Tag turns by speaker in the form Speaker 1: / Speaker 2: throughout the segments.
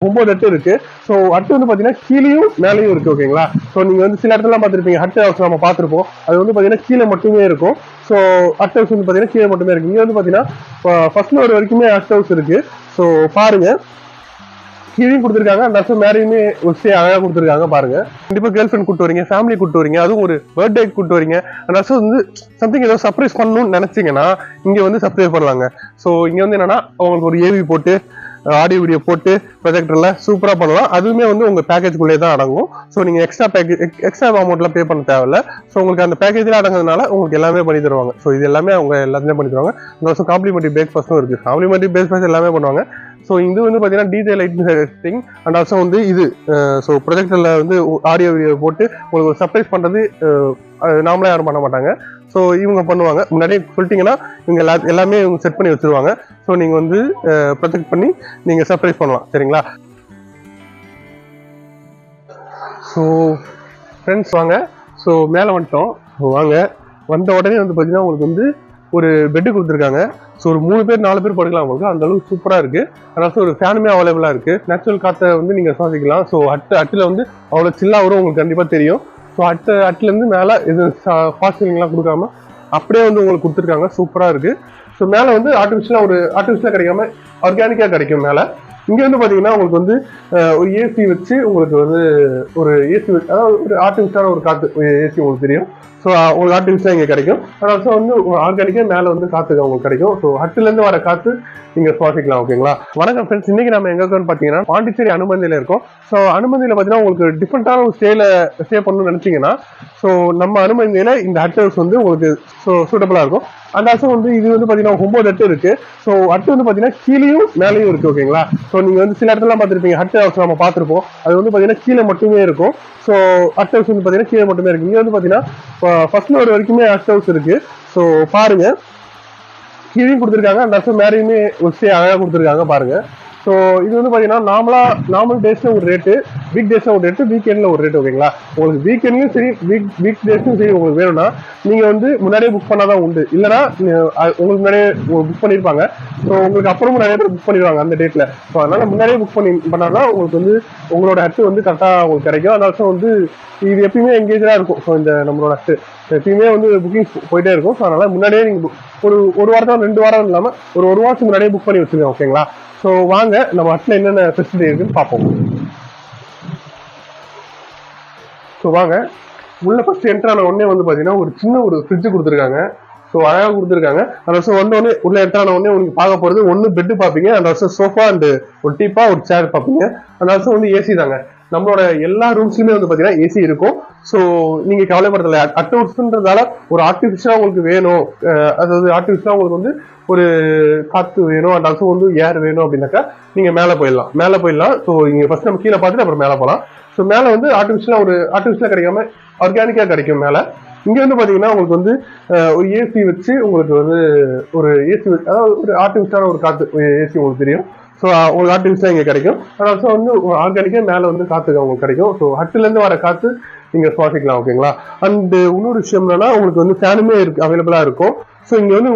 Speaker 1: 9 at இருக்கு. So at வந்து பார்த்தீங்கன்னா கீழேயும் மேலேயும் இருக்கு ஓகேங்களா. ஸோ நீங்கள் வந்து சில இடத்துல பார்த்துருப்பீங்க ஹட் ஹவுஸ் நம்ம பார்த்துருப்போம். அது வந்து பார்த்தீங்கன்னா கீழே மட்டுமே இருக்கும். ஸோ ஹட் ஹவுஸ் வந்து பார்த்தீங்கன்னா கீழே மட்டுமே இருக்கு. இங்கே வந்து பார்த்தீங்கன்னா ஃபர்ஸ்ட் ஃப்ளோர் வரைக்குமே ஹட் ஹவுஸ் இருக்கு. ஸோ பாருங்க கீழையும் கொடுத்துருக்காங்க, அந்த வருஷம் மேரையுமே ஒரு ஸ்டே அழகாக கொடுத்துருக்காங்க பாருங்க. கண்டிப்பாக கேர்ள் ஃப்ரெண்ட் கூட்டு வரீங்க, ஃபேமிலி கூட்டு வரீங்க, அதுவும் ஒரு பர்த்டே கூட்டு வரீங்க, அந்த வருஷம் வந்து சம்திங் ஏதோ சர்ப்ரைஸ் பண்ணணும்னு நினைச்சீங்கன்னா இங்கே வந்து சர்ப்ரைஸ் பண்ணலாங்க. ஸோ இங்கே வந்து என்னன்னா உங்களுக்கு ஒரு ஏவி போட்டு ஆடியோ வீடியோ போட்டு ப்ரொஜெக்டர்ல சூப்பராக பண்ணலாம். அதுவுமே வந்து உங்கள் பேக்கேஜ்குள்ளே தான் அடங்கும். ஸோ நீங்கள் எக்ஸ்ட்ரா அமௌண்ட்லாம் பே பண்ண தேவையில்ல. ஸோ உங்களுக்கு அந்த பேக்கேஜில் அடங்குறதுனால உங்களுக்கு எல்லாமே பண்ணி தருவாங்க. ஸோ இது எல்லாமே அவங்க எல்லாத்தையுமே பண்ணி தருவாங்க. இந்த வருஷம் காம்ப்ளிமெண்ட்ரி பிரேக்ஃபாஸ்ட்டும் இருக்குது. காம்ப்ளிமெண்ட்ரி பிரேக்ஃபாஸ்ட் எல்லாமே பண்ணுவாங்க. ஸோ இது வந்து பார்த்தீங்கன்னா DJ lighting setting and also வந்து இது ஸோ ப்ரொஜெக்டரில் வந்து ஆடியோ வீடியோ போட்டு உங்களுக்கு ஒரு சர்ப்ரைஸ் பண்ணுறது நாமளே யாரும் பண்ண மாட்டாங்க. ஸோ இவங்க பண்ணுவாங்க. முன்னாடியே சொல்லிட்டீங்கன்னா இவங்க எல்லாமே இவங்க செட் பண்ணி வச்சுருவாங்க. ஸோ நீங்கள் வந்து ப்ரொஜெக்ட் பண்ணி நீங்கள் சர்ப்ரைஸ் பண்ணலாம். சரிங்களா. ஸோ ஃப்ரெண்ட்ஸ் வாங்க. ஸோ மேலே வந்துட்டோம். வாங்க வந்த உடனே வந்து பார்த்தீங்கன்னா உங்களுக்கு வந்து ஒரு பெட்டு கொடுத்துருக்காங்க. ஸோ ஒரு 3 பேர் 4 பேர் படுக்கலாம். உங்களுக்கு அந்த அளவுக்கு சூப்பராக இருக்குது. அதனால ஒரு ஃபேனுமே அவைலபிளாக இருக்குது. நேச்சுரல் காற்றை வந்து நீங்கள் சுவாசிக்கலாம். ஸோ அட்டில் வந்து அவ்வளோ சில்லாக வரும் உங்களுக்கு கண்டிப்பாக தெரியும். ஸோ அட்டிலேருந்து மேலே இது ஃபாஸ்ட் சீலிங்லாம் கொடுக்காம அப்படியே வந்து உங்களுக்கு கொடுத்துருக்காங்க. சூப்பராக இருக்குது. ஸோ மேலே வந்து ஆர்டிஃபிஷியலாக கிடைக்காம ஆர்கானிக்காக கிடைக்கும் மேலே. இங்கே வந்து பார்த்தீங்கன்னா உங்களுக்கு வந்து ஒரு ஏசி வச்சு உங்களுக்கு வந்து ஒரு ஏசி அதாவது ஒரு ஆர்டிஃபிஷியலான ஒரு காற்று ஏசி உங்களுக்கு தெரியும். ஸோ உங்களுக்கு ஆர்டிஃபிஷியலாக இங்கே கிடைக்கும். அதனால வந்து ஆர்கானிக்காக மேலே வந்து காற்று உங்களுக்கு கிடைக்கும். ஸோ ஹட்டிலேருந்து வர காற்று நீங்கள் சுவாசிக்கலாம். ஓகேங்களா. வணக்கம் ஃப்ரெண்ட்ஸ். இன்னைக்கு நம்ம எங்கே இருக்கோம்னு பார்த்தீங்கன்னா பாண்டிச்சேரி அனுமதியில் இருக்கோம். ஸோ அனுமதியில் பார்த்தீங்கன்னா உங்களுக்கு டிஃப்ரெண்ட்டான ஒரு ஸ்டே பண்ணணும்னு நினச்சிங்கன்னா ஸோ நம்ம அனுமதியில் இந்த ஹட் ஹவுஸ் வந்து உங்களுக்கு சூட்டபுளாக இருக்கும். அந்த வருஷம் வந்து இது வந்து பார்த்தீங்கன்னா 9 அட்டு இருக்கு. ஸோ அட்டு வந்து பார்த்தீங்கன்னா கீழேயும் மேலேயும் இருக்கு ஓகேங்களா. ஸோ நீங்கள் வந்து சில இடத்துல பார்த்துருப்பீங்க ஹட் ஹவுஸ் நம்ம பார்த்துருப்போம். அது வந்து பார்த்தீங்கன்னா கீழே மட்டுமே இருக்கும். ஸோ ஹட் ஹவுஸ் வந்து பார்த்தீங்கன்னா கீழே மட்டுமே இருக்கு. இங்கே வந்து பார்த்தீங்கன்னா ஃபர்ஸ்ட் ஃப்ளோர் வரைக்குமே ஹட் ஹவுஸ் இருக்கு. ஸோ பாருங்க கீழையும் கொடுத்துருக்காங்க, அந்த வருஷம் மேரையுமே ஒரு ஸ்டே அழகாக கொடுத்துருக்காங்க பாருங்க. ஸோ இது வந்து பார்த்தீங்கன்னா நார்மல் டேஸில் ஒரு ரேட்டு, வீக் டேஸில் ஒரு ரேட்டு, வீக்கெண்டில் ஒரு ரேட்டு ஓகேங்களா. உங்களுக்கு வீக்கெண்ட்லையும் சரி வீக் டேஸ்லையும் சரி உங்களுக்கு வேணும்னா நீங்கள் வந்து முன்னாடியே புக் பண்ணால் தான் உண்டு. இல்லைனா உங்களுக்கு முன்னாடியே புக் பண்ணியிருப்பாங்க. ஸோ உங்களுக்கு அப்புறமும் நிறைய பேர் புக் பண்ணிடுவாங்க அந்த டேட்டில். ஸோ அதனால் முன்னாடியே புக் பண்ணால் தான் உங்களுக்கு வந்து உங்களோட ஹட்டு வந்து கரெக்டாக உங்களுக்கு கிடைக்கும். அதனால வந்து இது எப்பயுமே எங்கேஜாக இருக்கும். ஸோ இந்த நம்மளோட ஹட்டு எப்பயுமே வந்து புக்கிங் போயிட்டே இருக்கும். ஸோ அதனால் முன்னாடியே நீங்கள் ஒரு வாரம் 2 வாரம் இல்லாமல் ஒரு வாரத்துக்கு முன்னாடியே புக் பண்ணி வச்சுருக்கோம் ஓகேங்களா. ஸோ வாங்க நம்ம ஹட்டில் என்னென்ன ஃபெசிலிட்டி இருக்குன்னு பார்ப்போம். ஸோ வாங்க உள்ள ஃபர்ஸ்ட் என்ட்ரான உடனே வந்து பார்த்தீங்கன்னா ஒரு சின்ன ஒரு ஃப்ரிட்ஜ் கொடுத்துருக்காங்க. ஸோ அழகாக கொடுத்துருக்காங்க. அந்த வருஷம் வந்தோடனே உள்ள என்ட்ரான உடனே உங்களுக்கு பார்க்க போகிறது ஒன்று பெட்டு பார்ப்பீங்க, அந்த வருஷம் சோஃபா அண்டு ஒரு டீப்பா ஒரு சேர் பார்ப்பீங்க. அந்த வருஷம் வந்து ஏசி தாங்க. நம்மளோட எல்லா ரூம்ஸ்லையுமே வந்து பார்த்தீங்கன்னா ஏசி இருக்கும். ஸோ நீங்கள் கவலைப்படுறதில்ல. அட் ஹவுஸ்ன்றதால ஒரு ஆர்டிஃபிஷியலாக உங்களுக்கு வேணும், அதாவது ஆர்டிஃபிஷியலாக உங்களுக்கு வந்து ஒரு காற்று வேணும், அந்த வருஷம் வந்து ஏர் வேணும் அப்படின்னாக்கா நீங்கள் மேலே போயிடலாம். ஸோ இங்கே ஃபர்ஸ்ட் நம்ம கீழே பார்த்துட்டு அப்புறம் மேலே போகலாம். ஸோ மேலே வந்து ஆர்டிஃபிஷியலாக கிடைக்காம ஆர்கானிக்காக கிடைக்கும் மேலே. இங்கே வந்து பார்த்தீங்கன்னா உங்களுக்கு வந்து ஒரு ஏசி வச்சு உங்களுக்கு வந்து ஒரு ஏசி அதாவது ஒரு ஆர்டிஃபிஷியலான ஒரு காற்று ஏசி உங்களுக்கு தெரியும். ஸோ உங்களுக்கு ஆர்டிஃபிஷியலாக இங்கே கிடைக்கும். அதனால வந்து ஆர்கானிக்காக மேலே வந்து காற்று உங்களுக்கு கிடைக்கும். ஸோ ஹட்டிலேருந்து வர காற்று நீங்கள் சுவாசிக்கலாம் ஓகேங்களா. அண்ட் இன்னொரு விஷயம் என்னன்னா உங்களுக்கு வந்து ஃபேனுமே அவைலபிளாக இருக்கும். ஸோ இங்கே வந்து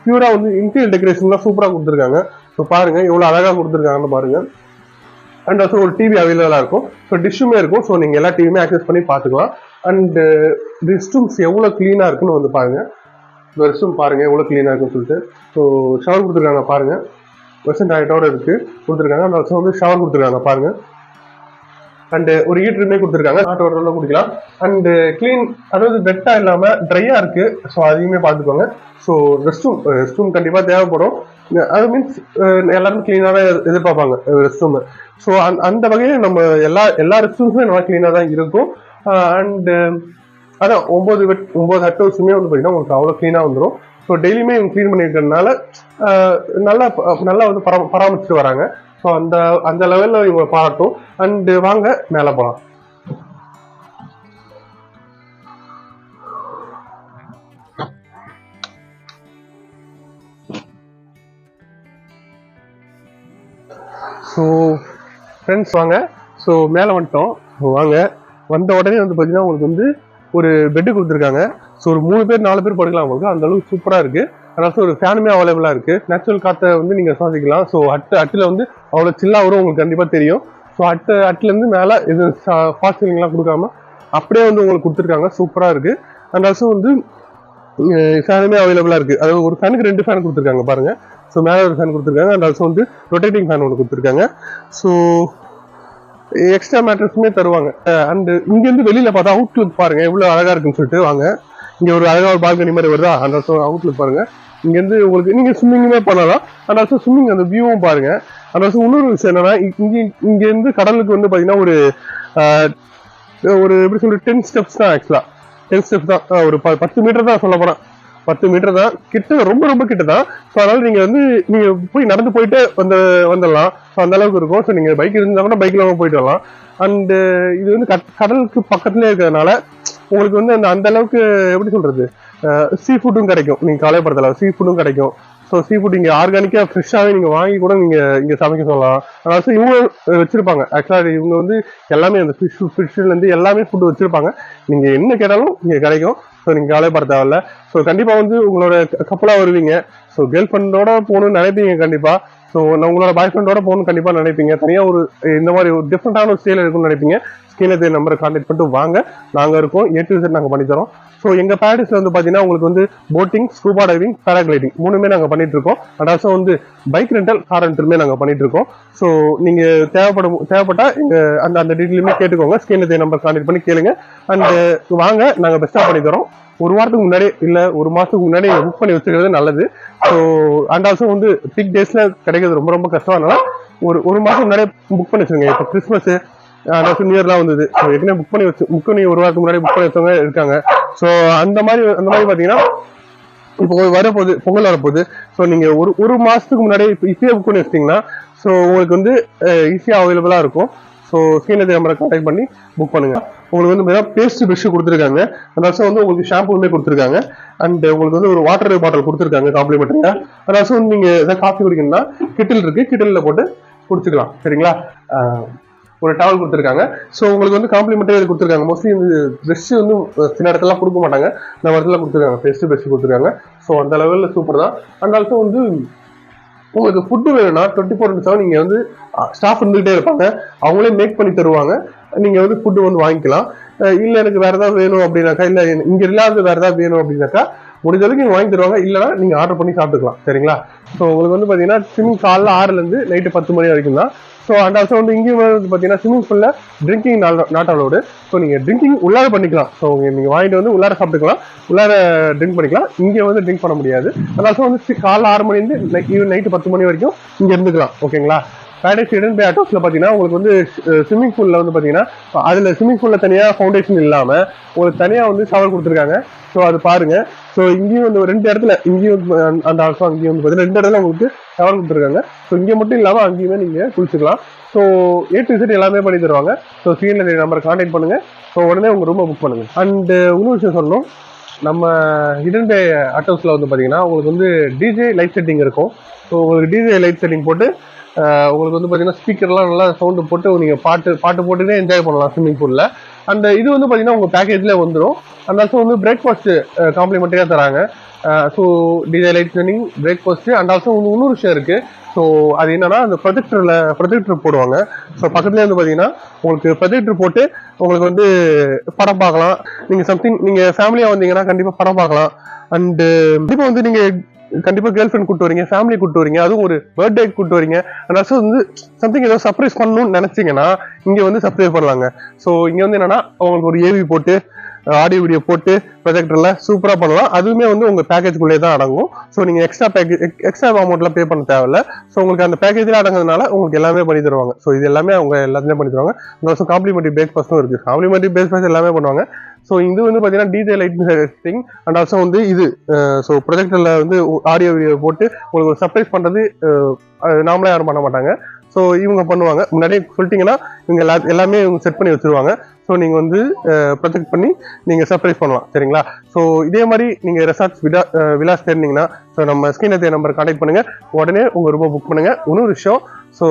Speaker 1: பியூரா வந்து இன்டீரியர் டெக்கரேஷன்லாம் சூப்பராக கொடுத்துருக்காங்க. ஸோ பாருங்க எவ்வளோ அழகாக கொடுத்துருக்காங்கன்னு பாருங்க. அண்ட் ஆல்சோ ஒரு டிவி அவைலபிளாக இருக்கும். ஸோ டிஷ்ஷுமே இருக்கும். ஸோ நீங்கள் எல்லா டிவியுமே ஆக்சஸ் பண்ணி பார்த்துக்கலாம். அண்ட் ரெஸ்ட் ரூம்ஸ் எவ்வளோ க்ளீனாக இருக்குன்னு வந்து பாருங்க. இந்த ரெஸ்ட் ரூம் பாருங்க எவ்வளோ க்ளீனாக இருக்குன்னு சொல்லிட்டு. ஸோ ஷவர் கொடுத்துருக்காங்க பாருங்க, வெஸ்டர்ன் டாய்லெட்டோட இருக்கு கொடுத்துருக்காங்க. அந்த வருஷம் வந்து ஷவர் கொடுத்துருக்காங்க பாருங்க. அண்ட் ஒரு ஹீட்டருமே கொடுத்துருக்காங்க, ஹாட் வாட்டர்ல குடிக்கலாம். அண்ட் கிளீன் அதாவது வெட்டா இல்லாம ட்ரையா இருக்கு. ஸோ அதையுமே பார்த்துக்கோங்க. ஸோ ரெஸ்ட் ரூம் கண்டிப்பாக தேவைப்படும். அது மீன்ஸ் எல்லாருமே கிளீனாக தான் எதிர்பார்ப்பாங்க ரெஸ்ட் ரூம். ஸோ அந்த வகையில் நம்ம எல்லா ரெஸ்ட் ரூம்ஸுமே நல்லா கிளீனாக தான் இருக்கும். அண்ட் அதான் 9 ஹட் ஹவுஸுமே வந்து பார்த்தீங்கன்னா உங்களுக்கு அவ்வளோ கிளீனாக வந்துடும். ஸோ டெய்லியுமே இவங்க க்ளீன் பண்ணியிருக்கிறதுனால நல்லா வந்து பராமரிச்சுட்டு வராங்க. ஸோ அந்த லெவலில் இவங்க பாராட்டும். அண்டு வாங்க மேலே போகலாம். ஸோ ஃப்ரெண்ட்ஸ் வாங்க. ஸோ மேலே வந்துட்டோம். வாங்க வந்த உடனே வந்து பார்த்தீங்கன்னா உங்களுக்கு வந்து ஒரு பெட்டு கொடுத்துருக்காங்க. ஸோ ஒரு 3 பேர் 4 பேர் படுக்கலாம். உங்களுக்கு அந்த அளவுக்கு சூப்பராக இருக்குது. அதனால ஒரு ஃபேனுமே அவைலபிளா இருக்கு. நேச்சுரல் காற்றை வந்து நீங்க சுவாசிக்கலாம். ஸோ அட்டில் வந்து அவ்வளோ சில்லா வரும், உங்களுக்கு கண்டிப்பா தெரியும். ஸோ அட்டுல இருந்து மேல இது ஃபாஸ்ட் சீலிங்லாம் கொடுக்காம அப்படியே வந்து உங்களுக்கு கொடுத்துருக்காங்க. சூப்பரா இருக்கு. அண்ட் ஆல்சோ வந்து ஃபேனுமே அவைலபிளா இருக்கு. அதாவது ஒரு ஃபேனுக்கு 2 ஃபேன் கொடுத்துருக்காங்க பாருங்க. ஸோ மேலே ஒரு ஃபேன் கொடுத்துருக்காங்க. அண்ட் ஆல்சோ வந்து ரொட்டேட்டிங் ஃபேன் ஒன்று கொடுத்துருக்காங்க. ஸோ எக்ஸ்ட்ரா மேட்ரஸுமே தருவாங்க. அண்ட் இங்கேருந்து வெளியில பார்த்தா அவுட்லுக் பாருங்க எவ்வளோ அழகா இருக்குன்னு சொல்லிட்டு. வாங்க, இங்க ஒரு அழகா ஒரு பால்கனி மாதிரி வருதா, அண்ட் ஆல்சோ அவுட்லுக் பாருங்க. இங்கேருந்து உங்களுக்கு நீங்க ஸ்விம்மிங்குமே பண்ணலாம். அண்ட் ஆல்சோ ஸ்விம்மிங் அந்த வியூவும் பாருங்க. அண்ட் ஆல்சோ இன்னொரு விஷயம் என்னன்னா, இங்கேருந்து கடலுக்கு வந்து பாத்தீங்கன்னா ஒரு எப்படி சொல்ற 10 ஸ்டெப்ஸ் தான். ஆக்சுவலா 10 ஸ்டெப்ஸ் தான். ஒரு 10 மீட்டர் தான் சொல்ல போறேன். 10 மீட்டர் தான் கிட்ட, ரொம்ப ரொம்ப கிட்ட தான். ஸோ அதனால நீங்க போய் நடந்து போயிட்டு வந்துடலாம். ஸோ அந்த அளவுக்கு இருக்கும். ஸோ நீங்க பைக் இருந்தா கூட பைக்ல போயிட்டு வரலாம். அண்ட் இது வந்து கடலுக்கு பக்கத்துலேயே இருக்கிறதுனால உங்களுக்கு வந்து அந்த அளவுக்கு எப்படி சொல்றது, சீ ஃபுட்டும் கிடைக்கும். நீங்க கவலைப்படுத்தலாம், சீ ஃபுட்டும் கிடைக்கும். ஸோ சீ ஃபுட் இங்க ஆர்கானிக்கா ஃப்ரெஷ்ஷாவே நீங்க வாங்கி கூட நீங்க இங்க சமைக்க சொல்லலாம். அதாவது இவங்க வச்சிருப்பாங்க. ஆக்சுவலா இவங்க வந்து எல்லாமே அந்த ஃபிஷ்ல இருந்து எல்லாமே ஃபுட் வச்சிருப்பாங்க. நீங்க என்ன கேட்டாலும் இங்க கிடைக்கும். ஸோ நீங்க கவலைப்பட தேவையில்ல. ஸோ கண்டிப்பா வந்து உங்களோட கப்பலா வருவீங்க. ஸோ கேர்ள் ஃப்ரெண்டோட போகணும்னு நினைப்பீங்க கண்டிப்பா. ஸோ உங்களோட பாய் ஃப்ரெண்டோட போகணும்னு கண்டிப்பா நினைப்பீங்க. தனியா ஒரு இந்த மாதிரி ஒரு டிஃப்ரெண்டான ஒரு ஸ்டைல இருக்கும்னு நினைப்பீங்க. ஸ்கீனே நம்பரை கான்டாக்ட் பண்ணிட்டு வாங்க, நாங்க இருக்கோம். A to Z நாங்க பண்ணி தரோம். ஸோ எங்க பேரடைஸ்ல வந்து பாத்தீங்கன்னா உங்களுக்கு வந்து போட்டிங், ஸ்கூபா டைவிங், பேராகிளைடிங் 3மே நாங்க பண்ணிட்டு இருக்கோம். அண்ட் ஆல்சோ வந்து பைக் ரெண்டல், கார் ரெண்டலுமே நாங்க பண்ணிட்டு இருக்கோம். ஸோ நீங்க தேவைப்பட்டா எங்க அந்த டீட்டெயிலுமே கேட்டுக்கோங்க. ஸ்கீனே நம்பர் கான்டாக்ட் பண்ணி கேளுங்க. அண்ட் வாங்க, நாங்க பெஸ்டா பண்ணி தரோம். ஒரு வாரத்துக்கு முன்னாடி இல்ல ஒரு மாசத்துக்கு முன்னாடி புக் பண்ணி வச்சுக்கிறது நல்லது. ஸோ அண்ட் ஆல்சோ வந்து பிக் டேஸ்ல கிடைக்கிறது ரொம்ப ரொம்ப கஷ்டம். அதனால ஒரு மாசம் முன்னாடியே புக் பண்ணி வச்சுருங்க. இப்போ கிறிஸ்மஸ் நியூ இயர்லாம் வந்தது. ஏற்கனவே புக் பண்ணி ஒரு வாரத்துக்கு முன்னாடி புக் பண்ணி வச்சவங்க இருக்காங்க. ஸோ அந்த மாதிரி பாத்தீங்கன்னா இப்போ வரப்போகுது, பொங்கல் வரப்போகுது. ஸோ நீங்க ஒரு மாசத்துக்கு முன்னாடி இப்பயே புக் பண்ணி வச்சிட்டீங்கன்னா ஸோ உங்களுக்கு வந்து ஈஸியா அவைலபிளா இருக்கும். ஸோ ஸ்கீனே நம்பரை கான்டாக்ட் பண்ணி புக் பண்ணுங்க. உங்களுக்கு வந்து பேஸ்ட் பிரஷ் கொடுத்துருக்காங்க. அந்த வருஷம் வந்து உங்களுக்கு ஷாம்புமே கொடுத்துருக்காங்க. அண்ட் உங்களுக்கு வந்து ஒரு வாட்டர் பாட்டில் கொடுத்துருக்காங்க காம்ப்ளிமெண்டரியா. அந்த வருஷம் வந்து நீங்க ஏதாவது காஃபி குடிக்கணும்னா கிட்டில் இருக்கு, கிட்டில்ல போட்டு குடிச்சுக்கலாம். சரிங்களா? ஒரு டவல் கொடுத்துருக்காங்க. ஸோ உங்களுக்கு வந்து காம்ப்ளிமெண்டரி இது கொடுத்துருக்காங்க. மோஸ்ட்லி இந்த ப்ரெஷ் வந்து சில இடத்துல கொடுக்க மாட்டாங்க, நம்ம இடத்துல கொடுத்துருக்காங்க. பேஸ்ட் ப்ரெஷ் கொடுத்துருக்காங்க. ஸோ அந்த லெவலில் சூப்பர் தான். அண்ட் ஆல்சோ வந்து உங்களுக்கு ஃபுட்டு வேணும்னா 24/7 நீங்க வந்து ஸ்டாஃப் இருந்துகிட்டே இருப்பாங்க. அவங்களே மேக் பண்ணி தருவாங்க. நீங்க வந்து ஃபுட்டு வந்து வாங்கிக்கலாம். இல்ல எனக்கு வேற ஏதாவது வேணும் அப்படின்னாக்கா, இல்ல இங்க இல்லாத வேற ஏதாவது வேணும் அப்படின்னாக்கா முடிஞ்ச அளவுக்கு நீங்க வாங்கி தருவாங்க. இல்லைன்னா நீங்க ஆர்டர் பண்ணி சாப்பிட்டுக்கலாம். சரிங்களா? ஸோ உங்களுக்கு வந்து பாத்தீங்கன்னா ஸ்விமிங் காலைல 6ல இருந்து நைட்டு 10 மணி வரைக்கும் தான். ஸோ அண்ட் ஆல்சோ வந்து இங்கேயும் வந்து பாத்தீங்கன்னா ஸ்விமிங் பூல்ல ட்ரிங்கிங் நாட் அலோடு. ஸோ நீங்க ட்ரிங்கிங் உள்ளார பண்ணிக்கலாம். ஸோ நீங்க வாங்கிட்டு வந்து உள்ளார சாப்பிட்டுக்கலாம், உள்ளார ட்ரிங்க் பண்ணிக்கலாம். இங்க வந்து ட்ரிங்க் பண்ண முடியாது. அண்ட் ஆல்சோ வந்து காலைல 6 மணிலேருந்து நைட்டு 10 மணி வரைக்கும் இங்க இருந்துக்கலாம். ஓகேங்களா? பேரடைஸ் ஈடன் பே அட்டோஸ்ல பாத்தீங்கன்னா உங்களுக்கு வந்து ஸ்விமிங் பூல்ல வந்து பாத்தீங்கன்னா அதுல ஸ்விமிங் பூல்ல தனியா ஃபவுண்டேஷன் இல்லாம உங்களுக்கு தனியா வந்து ஷவர் கொடுத்துருக்காங்க. ஸோ அது பாருங்க. ஸோ இங்கேயும் வந்து 2 இடத்துல, இங்கேயும் அந்த ஆல்சோ அங்கேயும் வந்து பாத்தீங்கன்னா 2 இடத்துல உங்களுக்கு ஷவர் கொடுத்துருக்காங்க. ஸோ இங்க மட்டும் இல்லாம அங்கேயுமே நீங்க குளிச்சுக்கலாம். ஸோ A to Z எல்லாமே பண்ணி தருவாங்க. ஸோ ஸ்கிரீன்ல நம்பரை கான்டாக்ட் பண்ணுங்க. ஸோ உடனே உங்க ரூமை புக் பண்ணுங்க. அண்ட் இன்னொரு விஷயம் சொல்லணும், நம்ம ஹிடன் பே அட்டோஸ்ல வந்து பாத்தீங்கன்னா உங்களுக்கு வந்து டிஜே லைட் செட்டிங் இருக்கும். ஸோ உங்களுக்கு டிஜே லைட் செட்டிங் போட்டு உங்களுக்கு வந்து பாத்தீங்கன்னா ஸ்பீக்கர்லாம் நல்லா சவுண்டு போட்டு நீங்க பாட்டு போட்டுனே என்ஜாய் பண்ணலாம் ஸ்விமிங் பூல்ல. அந்த இது வந்து பாத்தீங்கன்னா உங்க பேக்கேஜ்ல வந்துடும். அந்த ஆல்சோ வந்து பிரேக்ஃபாஸ்ட் காம்ப்ளிமெண்டரியா தராங்க. So DJ light setting, breakfast and also இன்னொரு விஷயம் இருக்கு. ஸோ அது என்னன்னா அந்த ப்ரொஜெக்டர் போடுவாங்க. ஸோ பக்கத்துலேயே வந்து பார்த்தீங்கன்னா உங்களுக்கு ப்ரொஜெக்டர் போட்டு உங்களுக்கு வந்து படம் பார்க்கலாம். நீங்கள் சம்திங் நீங்கள் ஃபேமிலியாக வந்தீங்கன்னா கண்டிப்பாக படம் பார்க்கலாம். அண்டு கண்டிப்பாக வந்து நீங்கள் கண்டிப்பாக கேர்ள் ஃப்ரெண்ட் கூட்டு வரீங்க, ஃபேமிலி கூட்டு வரீங்க, அதுவும் ஒரு பர்த்டே கூட்டு வரீங்க, அண்ட் வந்து சம்திங் ஏதோ சர்ப்ரைஸ் பண்ணணும்னு நினைச்சீங்கன்னா இங்கே வந்து சர்ப்ரைஸ் பண்ணலாங்க. ஸோ இங்கே வந்து என்னன்னா உங்களுக்கு ஒரு ஏவி போட்டு ஆடியோ வீடியோ போட்டு ப்ரொஜெக்டர்ல சூப்பரா பண்ணலாம். அதுவுமே வந்து உங்க பேக்கேஜ்குள்ளே தான் அடங்கும். ஸோ நீங்க எக்ஸ்ட்ரா அமௌண்ட்லாம் பே பண்ண தேவையில்ல. ஸோ உங்களுக்கு அந்த பேக்கேஜ்ல அடங்குறதுனால உங்களுக்கு எல்லாமே பண்ணி தருவாங்க. ஸோ இது எல்லாமே அவங்க எல்லாத்துலேயும் பண்ணி தருவாங்க. இந்த காம்ப்ளிமெண்டரி பிரேக்ஃபாஸ்ட்டும் இருக்கு. காம்ப்ளிமெண்டரி பிரேக்ஃபாஸ்ட் எல்லாமே பண்ணுவாங்க. ஸோ இது வந்து பார்த்தீங்கன்னா DJ light setting and also வந்து இது ஸோ ப்ரொஜெக்டர்ல வந்து ஆடியோ வீடியோ போட்டு உங்களுக்கு ஒரு சர்ப்ரைஸ் பண்றது நாமளே யாரும் பண்ண மாட்டாங்க. ஸோ இவங்க பண்ணுவாங்க. முன்னாடியே சொல்லிட்டீங்கன்னா இவங்க எல்லாமே இவங்க செட் பண்ணி வச்சிருவாங்க. ஸோ நீங்கள் வந்து ப்ரொஜெக்ட் பண்ணி நீங்கள் சர்ப்ரைஸ் பண்ணலாம். சரிங்களா? ஸோ இதே மாதிரி நீங்கள் ரெசார்ட்ஸ் விலாஸ் தேர்ந்தீங்கன்னா ஸோ நம்ம ஸ்கிரீனை நம்பர் கான்டாக்ட் பண்ணுங்கள். உடனே உங்கள் ரூபா புக் பண்ணுங்கள். இன்னொரு விஷயம், ஸோ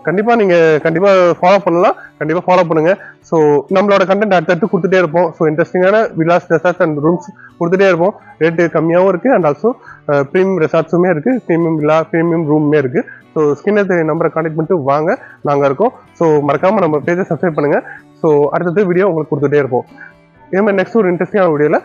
Speaker 1: கண்டிப்பாக நீங்கள் ஃபாலோ பண்ணலாம். கண்டிப்பாக ஃபாலோ பண்ணுங்க. ஸோ நம்மளோட கண்டென்ட் அடுத்தடுத்து கொடுத்துட்டே இருப்போம். ஸோ இன்ட்ரெஸ்டிங்கான வில்லாஸ், ரெசார்ட்ஸ் அண்ட் ரூம்ஸ் கொடுத்துட்டே இருப்போம். ரேட்டு கம்மியாகவும் இருக்குது அண்ட் ஆல்சோ ப்ரீமியம் ரெசார்ட்ஸுமே இருக்குது, ப்ரீமியம் வில்லா, ப்ரீமியம் ரூமே இருக்குது. ஸோ ஸ்கின்னர் நம்பரை கான்டெக்ட் பண்ணிட்டு வாங்க, நாங்கள் இருக்கோம். ஸோ மறக்காமல் நம்ம பேஜை சப்ஸ்கிரைப் பண்ணுங்கள். ஸோ அடுத்தது வீடியோ உங்களுக்கு கொடுத்துட்டே இருப்போம். இதே மாதிரி நெக்ஸ்ட் ஒரு இன்ட்ரெஸ்டிங்கான வீடியோவில்